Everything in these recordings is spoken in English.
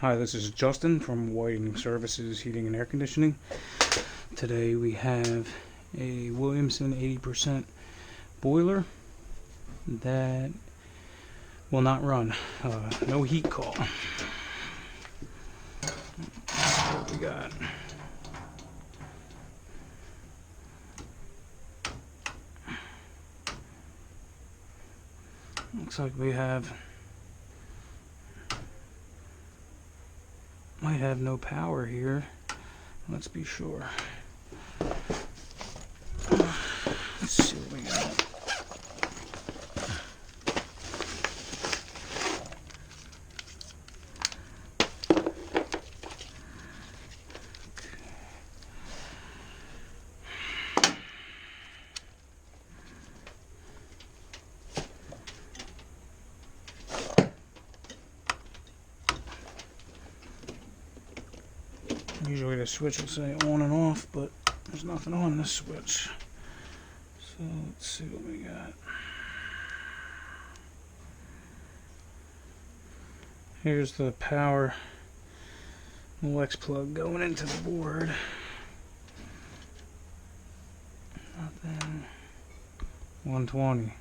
Hi, this is Justin from Whiting Services Heating and Air Conditioning. Today we have a Williamson 80% boiler that will not run. No heat call. What we got? Looks like we might have no power here. Let's be sure. Let's see what we got. Usually the switch will say on and off, but there's nothing on this switch. So let's see what we got. Here's the power Molex plug going into the board. Nothing. 120.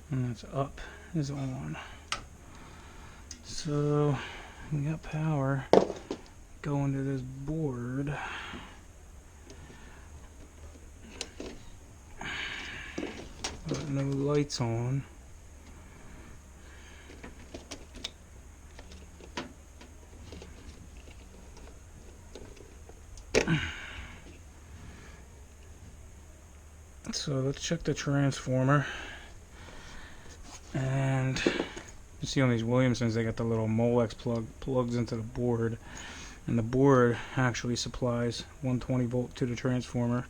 And that's up is on. So we got power going to this board. But no lights on. So let's check the transformer. And you see on these Williamsons, they got the little Molex plugs into the board, and the board actually supplies 120 volt to the transformer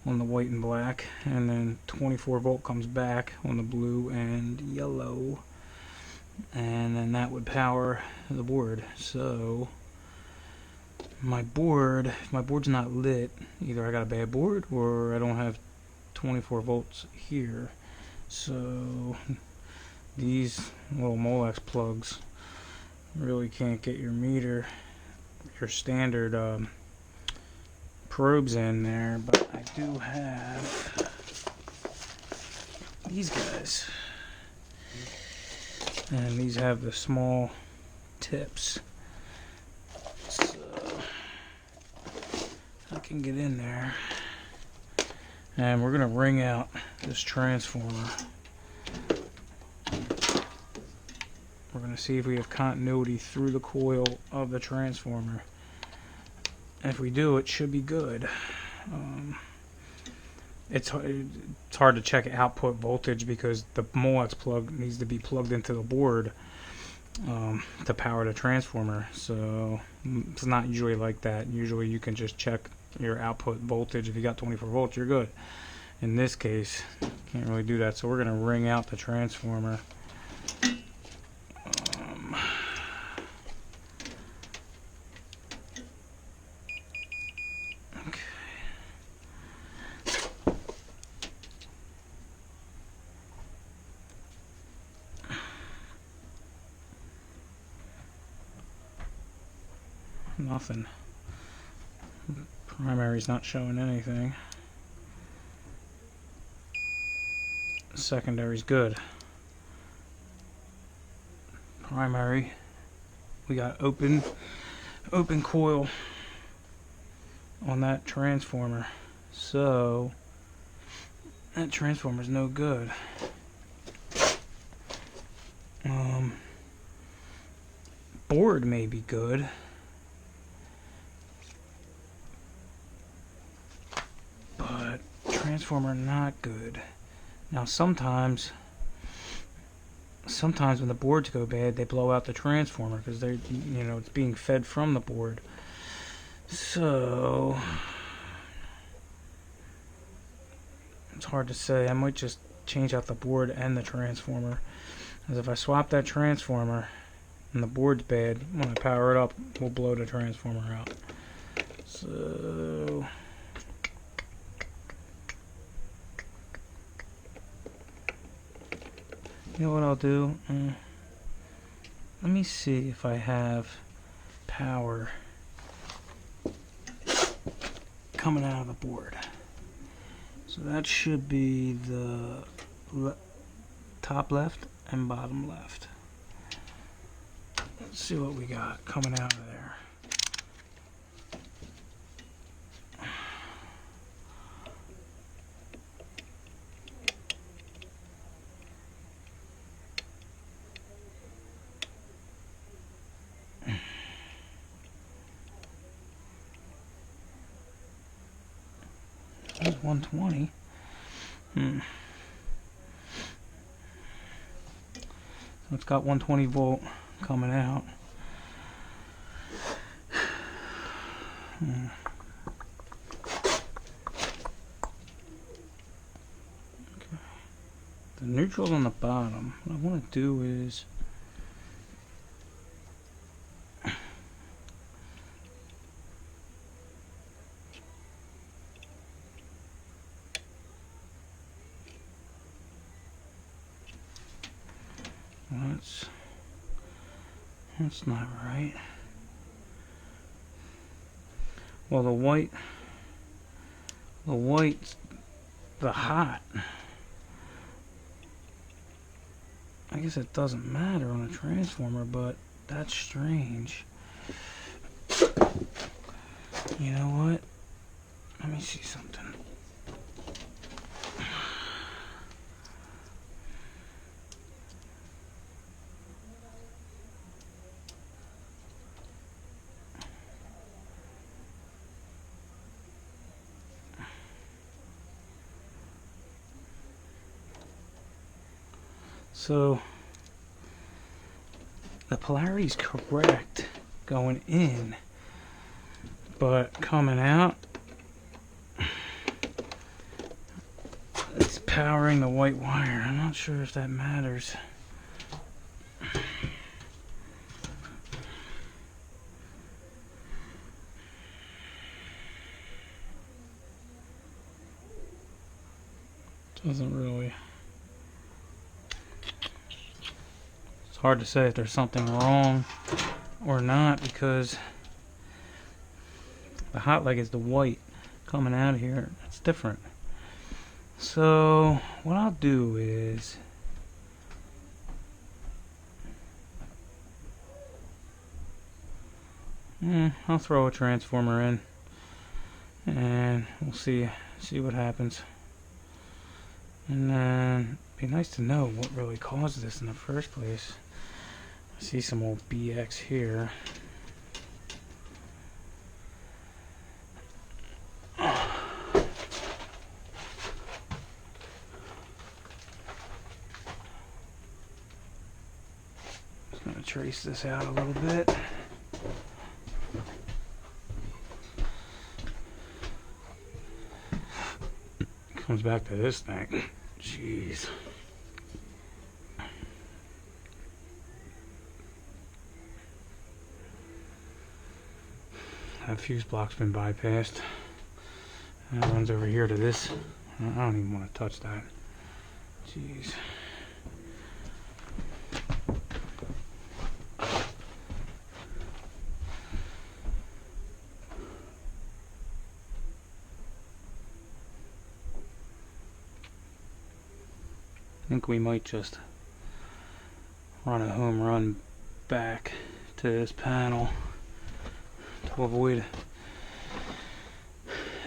on the white and black, and then 24 volt comes back on the blue and yellow, and then that would power the board. So if my board's not lit, either I got a bad board or I don't have 24 volts here. So these little Molex plugs really can't get your meter, your standard probes in there, but I do have these guys, and these have the small tips, so I can get in there, and we're gonna ring out this transformer. We're going to see if we have continuity through the coil of the transformer. And if we do, it should be good. It's hard to check output voltage because the Molex plug needs to be plugged into the board to power the transformer. So it's not usually like that. Usually you can just check your output voltage. If you got 24 volts, you're good. In this case, can't really do that. So we're going to ring out the transformer. Nothing. Primary's not showing anything. Secondary's good. Primary, we got open coil on that transformer, so that transformer's no good. Board may be good, but transformer not good. Now sometimes when the boards go bad, they blow out the transformer because they're, it's being fed from the board. So it's hard to say. I might just change out the board and the transformer, because if I swap that transformer and the board's bad, when I power it up, we'll blow the transformer out. So You know what I'll do? Let me see if I have power coming out of the board. So that should be the top left and bottom left. Let's see what we got coming out of there. That's 120. So it's got 120 volt coming out. Okay. The neutral's on the bottom. What I want to do is that's not right. Well, the white's the hot. I guess it doesn't matter on a transformer, but that's strange. You know what? Let me see something. So the polarity's correct going in, but coming out, it's powering the white wire. I'm not sure if that matters. Doesn't really. It's hard to say if there's something wrong or not, because the hot leg is the white coming out of here. It's different. So what I'll do is I'll throw a transformer in and we'll see what happens. And then it'd be nice to know what really caused this in the first place. I see some old BX here. Just gonna trace this out a little bit. Comes back to this thing. Jeez. That fuse block's been bypassed. And it runs over here to this. I don't even want to touch that. Jeez. I think we might just run a home run back to this panel to avoid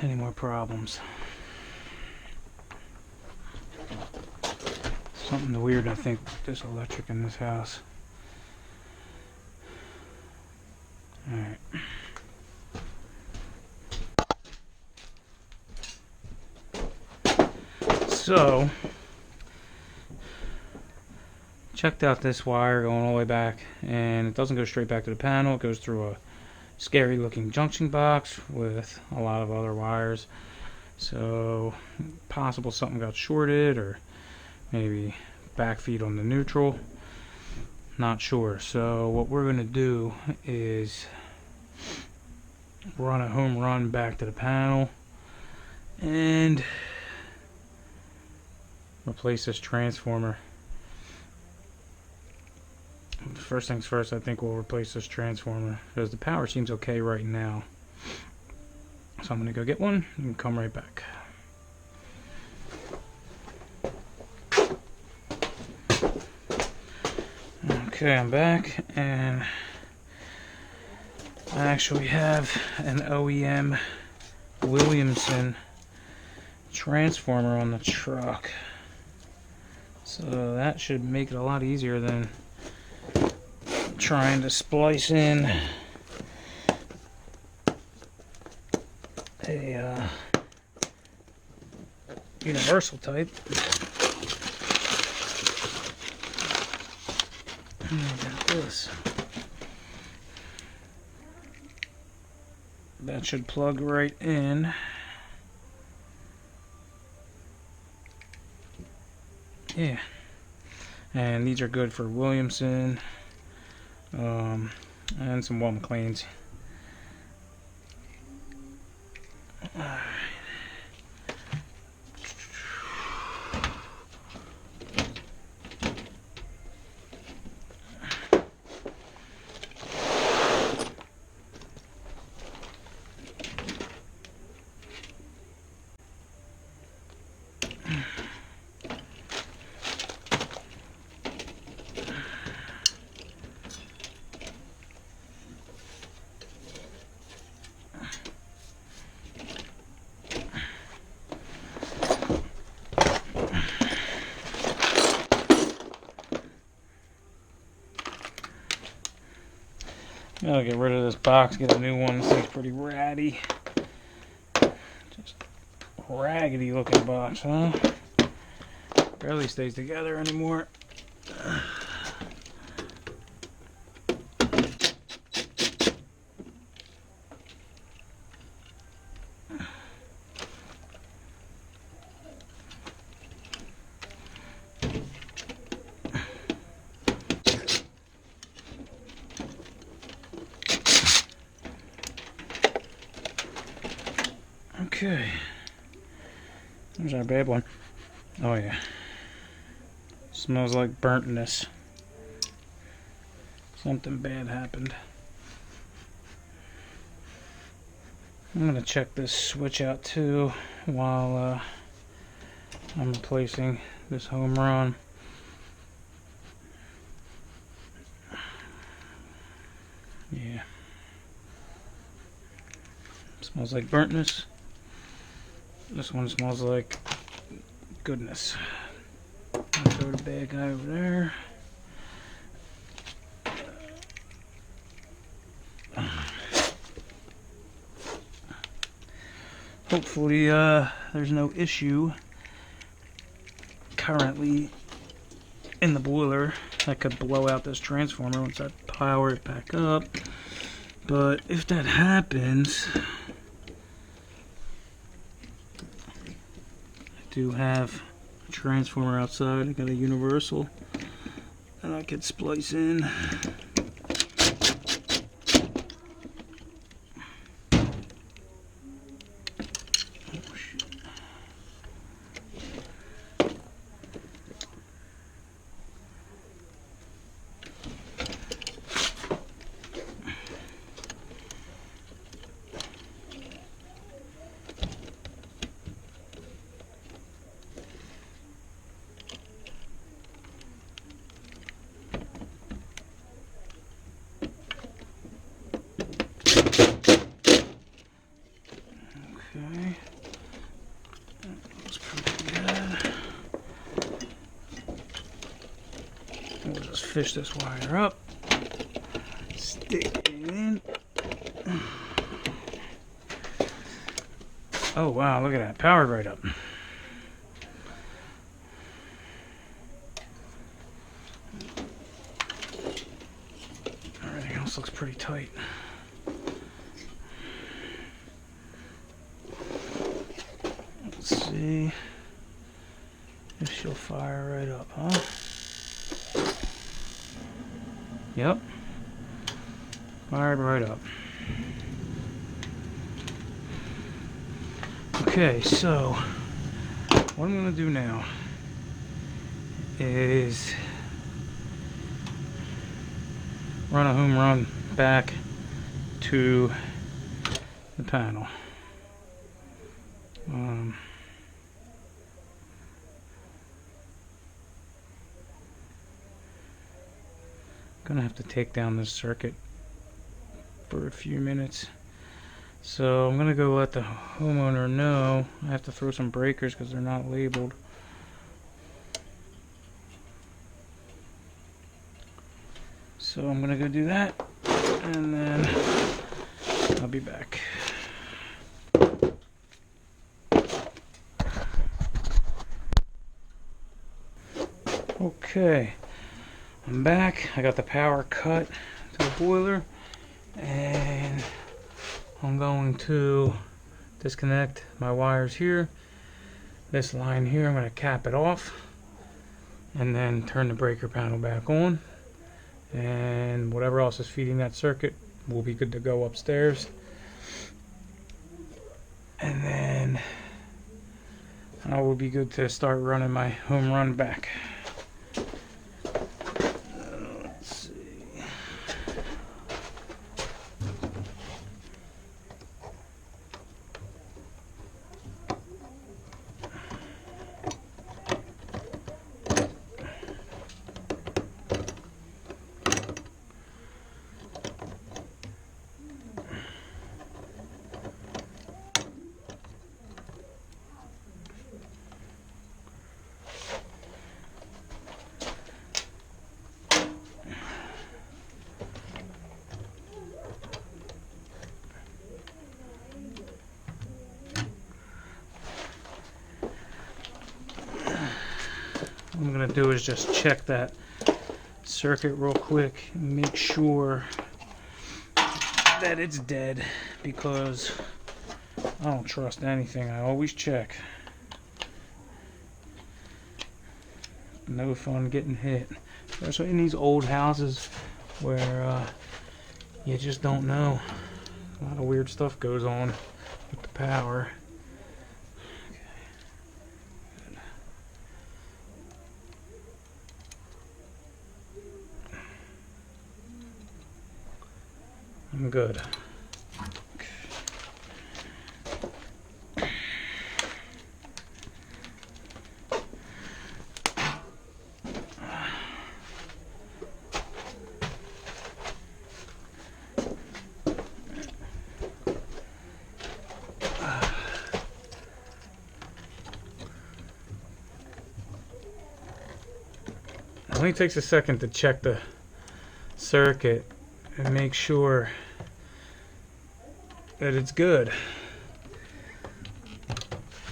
any more problems. Something weird, I think, with this electric in this house. Alright. So, checked out this wire going all the way back, and it doesn't go straight back to the panel. It goes through a scary looking junction box with a lot of other wires. So possible something got shorted, or maybe backfeed on the neutral. Not sure. So what we're going to do is run a home run back to the panel and replace this transformer. first things first, I think we'll replace this transformer because the power seems okay right now. So I'm going to go get one and come right back. Okay, I'm back, and I actually have an OEM Williamson transformer on the truck. So that should make it a lot easier than trying to splice in a universal type. And I got this. That should plug right in. Yeah. And these are good for Williamson and some Walt McLeans. I'll get rid of this box, get a new one. This thing's pretty ratty. Just raggedy looking box, huh? Barely stays together anymore. Okay, there's our bad one. Oh yeah, smells like burntness. Something bad happened. I'm gonna check this switch out too while I'm replacing this home run. Yeah, smells like burntness. This one smells like goodness. I'll throw the bad guy over there. Hopefully there's no issue currently in the boiler that could blow out this transformer once I power it back up. But if that happens, do have a transformer outside. I got a universal that I could splice in. Okay, that looks pretty good. We'll just fish this wire up, stick it in. Oh wow, look at that, powered right up. Everything else looks pretty tight. Let's see if she'll fire right up, huh? Yep. Fired right up. Okay, so what I'm going to do now run a home run back to the panel. Gonna have to take down this circuit for a few minutes. So I'm gonna go let the homeowner know. I have to throw some breakers because they're not labeled. So I'm gonna go do that, and then I'll be back. Okay, I'm back. I got the power cut to the boiler, and I'm going to disconnect my wires here. This line here, I'm going to cap it off, and then turn the breaker panel back on. And whatever else is feeding that circuit will be good to go upstairs. And then I will be good to start running my home run back. Let's see. What I'm going to do is just check that circuit real quick and make sure that it's dead, because I don't trust anything. I always check. No fun getting hit, especially in these old houses where you just don't know. A lot of weird stuff goes on with the power. I'm good. It only takes a second to check the circuit and make sure that it's good,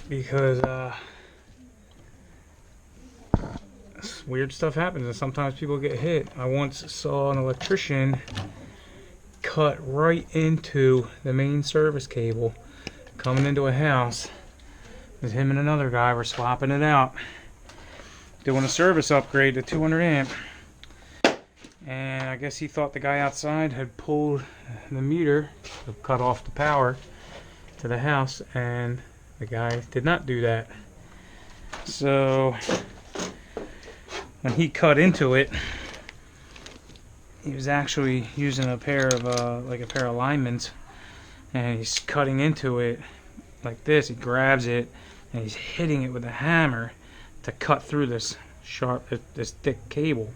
because weird stuff happens and sometimes people get hit. I once saw an electrician cut right into the main service cable coming into a house. Because him and another guy were swapping it out, doing a service upgrade to 200 amp. And I guess he thought the guy outside had pulled the meter to cut off the power to the house, and the guy did not do that. So when he cut into it, he was actually using a pair of like a pair of linemen's, and he's cutting into it like this. He grabs it and he's hitting it with a hammer to cut through this thick cable.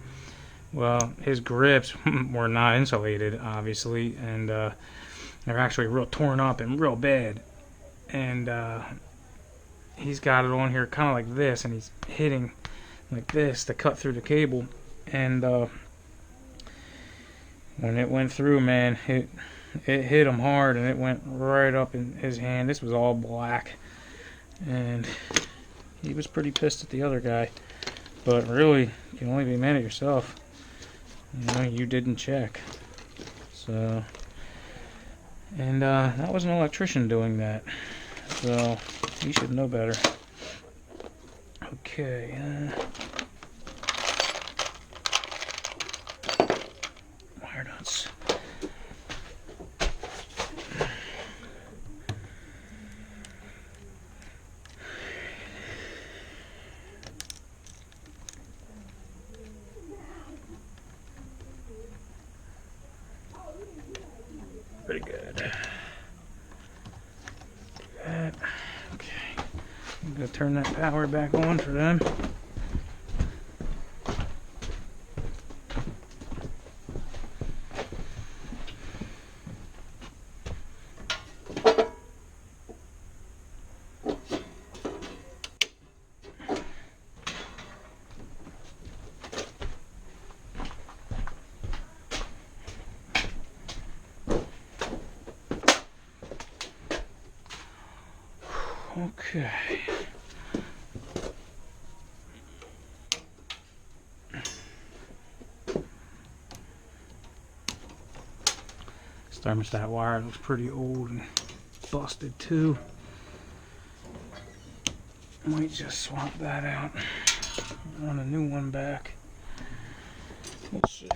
Well, his grips were not insulated, obviously, and they're actually real torn up and real bad. And he's got it on here kind of like this, and he's hitting like this to cut through the cable. And when it went through, man, it hit him hard, and it went right up in his hand. This was all black, and he was pretty pissed at the other guy. But really, you can only be mad at yourself. You know, you didn't check. So, and that was an electrician doing that. So, he should know better. Okay. Wire nuts. gonna turn that power back on for them. Okay. This thermostat wire looks pretty old and busted too. Might just swap that out. Run a new one back. Let's see.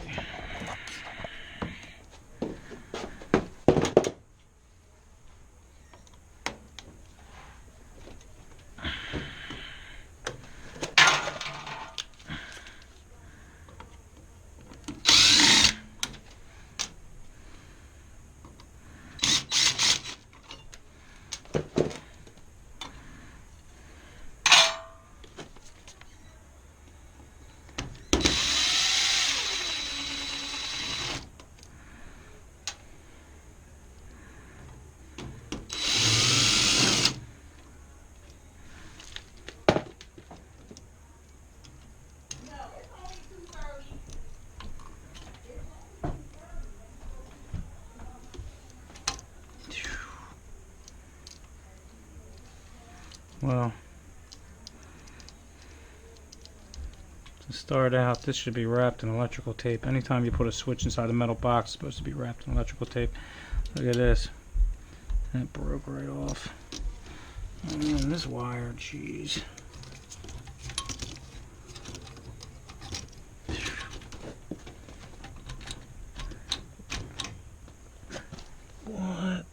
Well, to start out, this should be wrapped in electrical tape. Anytime you put a switch inside a metal box, it's supposed to be wrapped in electrical tape. Look at this. That broke right off. And this wire, jeez. What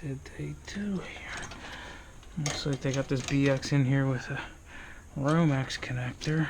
did they do here? Looks like they got this BX in here with a Romex connector.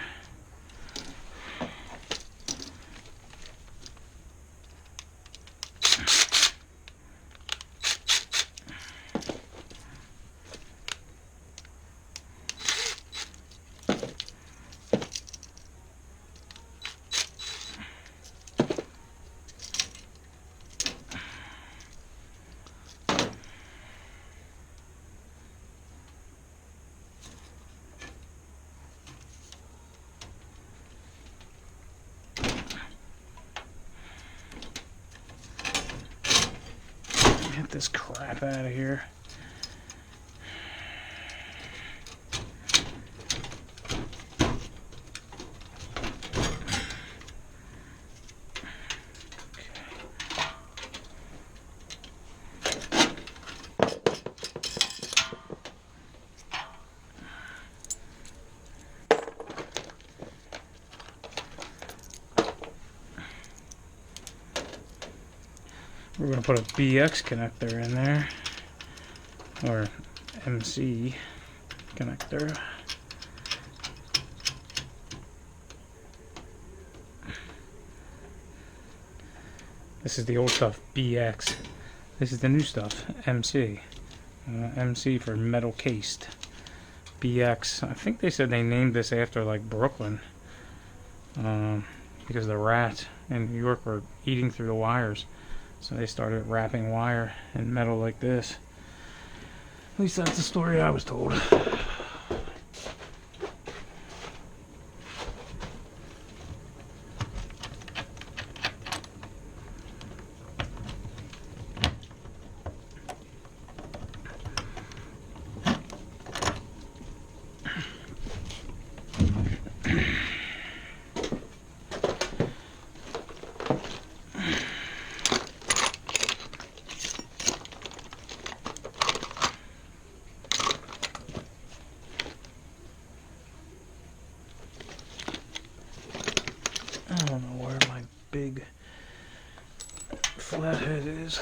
Get this crap out of here. We're going to put a BX connector in there, or MC connector. This is the old stuff, BX. This is the new stuff, MC. MC for metal cased. BX. I think they said they named this after like Brooklyn, because the rats in New York were eating through the wires. So they started wrapping wire in metal like this. At least that's the story I was told. I don't know where my big flathead is.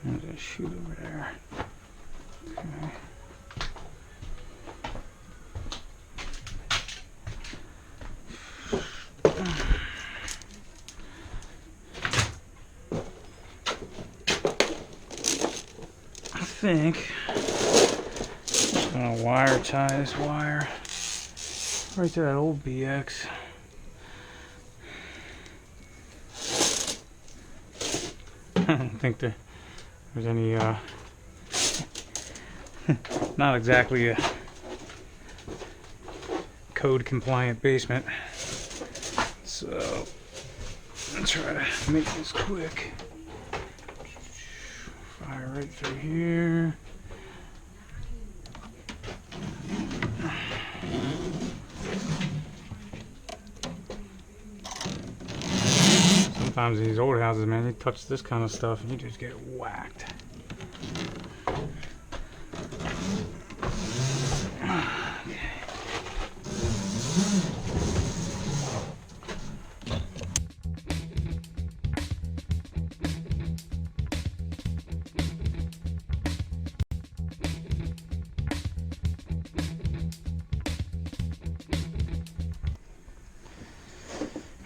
There's a chute over there. Okay. I think I'm gonna wire tie this wire right to that old BX. I don't think there's any not exactly a code compliant basement, so I'll try to make this quick. Fire right through here. Sometimes in these old houses, man, you touch this kind of stuff and you just get whacked.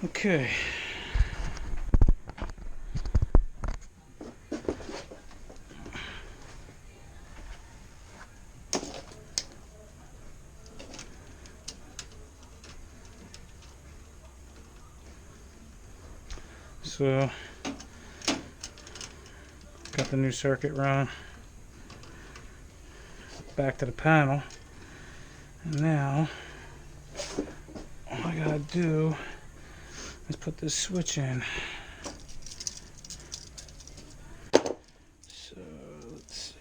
Okay. So, got the new circuit run back to the panel, and now all I gotta do is put this switch in. So let's see.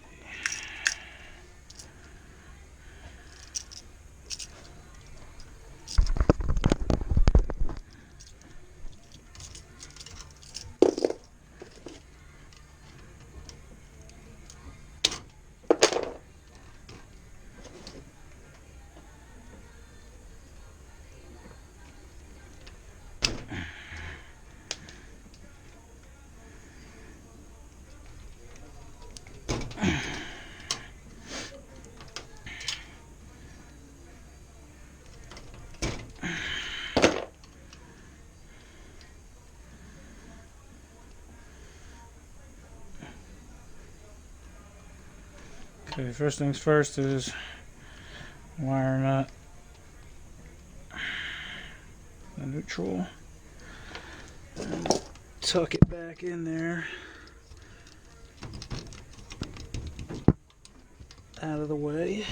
Okay, first things first is wiring up the neutral and tuck it back in there, out of the way.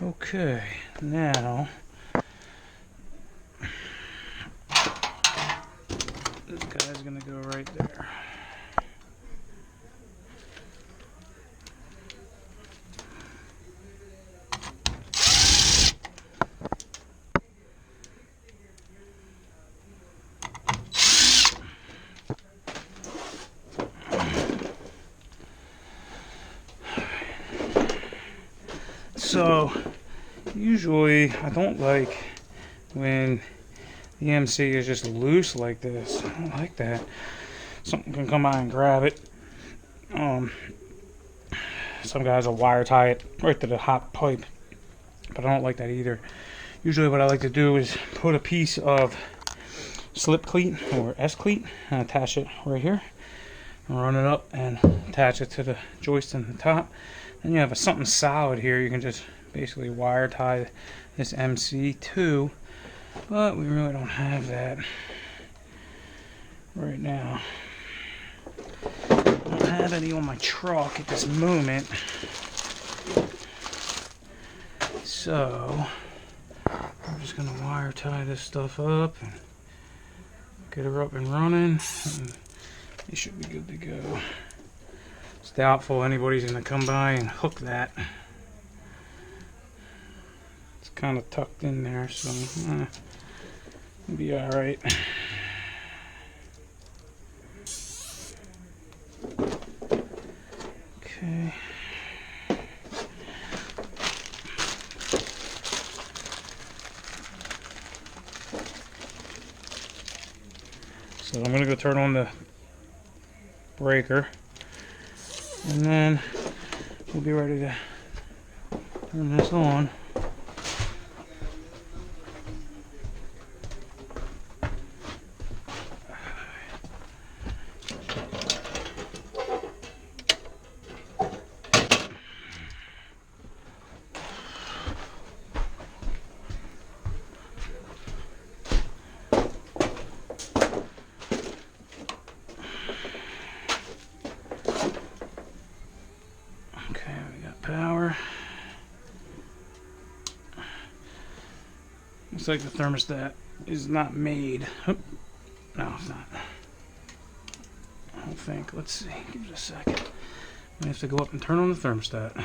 Okay, now this guy's gonna go right there. So usually I don't like when the MC is just loose like this. I don't like that. Something can come by and grab it Some guys will wire tie it right to the hot pipe, but I don't like that either. Usually what I like to do is put a piece of slip cleat or S cleat and attach it right here, and run it up and attach it to the joist in the top. Then you have something solid here. You can just basically wire tie this MC to, but we really don't have that right now. I don't have any on my truck at this moment, so I'm just gonna wire tie this stuff up and get her up and running, and it should be good to go. It's doubtful anybody's gonna come by and hook that. It's kind of tucked in there, so it'll be all right. Okay. So I'm gonna go turn on the breaker, and then we'll be ready to turn this on. Okay, we got power. Looks like the thermostat is not made. Oh, no, it's not. I don't think. Let's see. Give it a second. I have to go up and turn on the thermostat.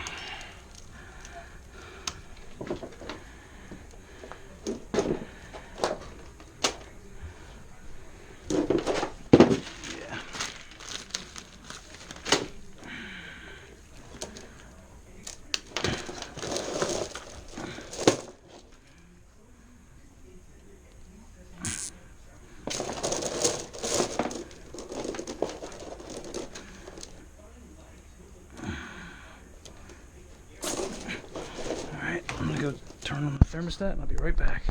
I'm gonna go turn on the thermostat and I'll be right back.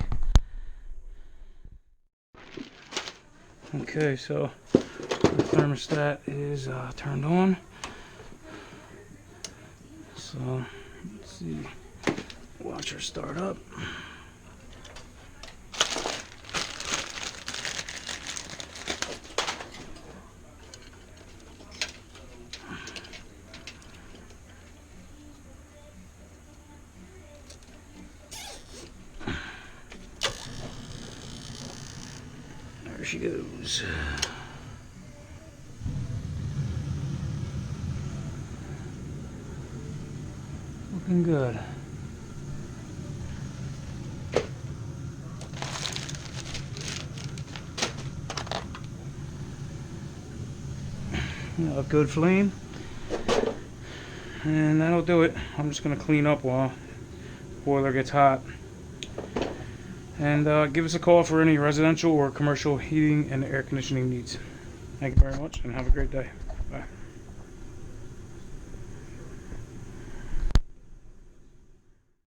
Okay, so the thermostat is turned on. So let's see. Watch her start up. There she goes. Looking good. A good flame. And that'll do it. I'm just going to clean up while the boiler gets hot. And give us a call for any residential or commercial heating and air conditioning needs. Thank you very much and have a great day.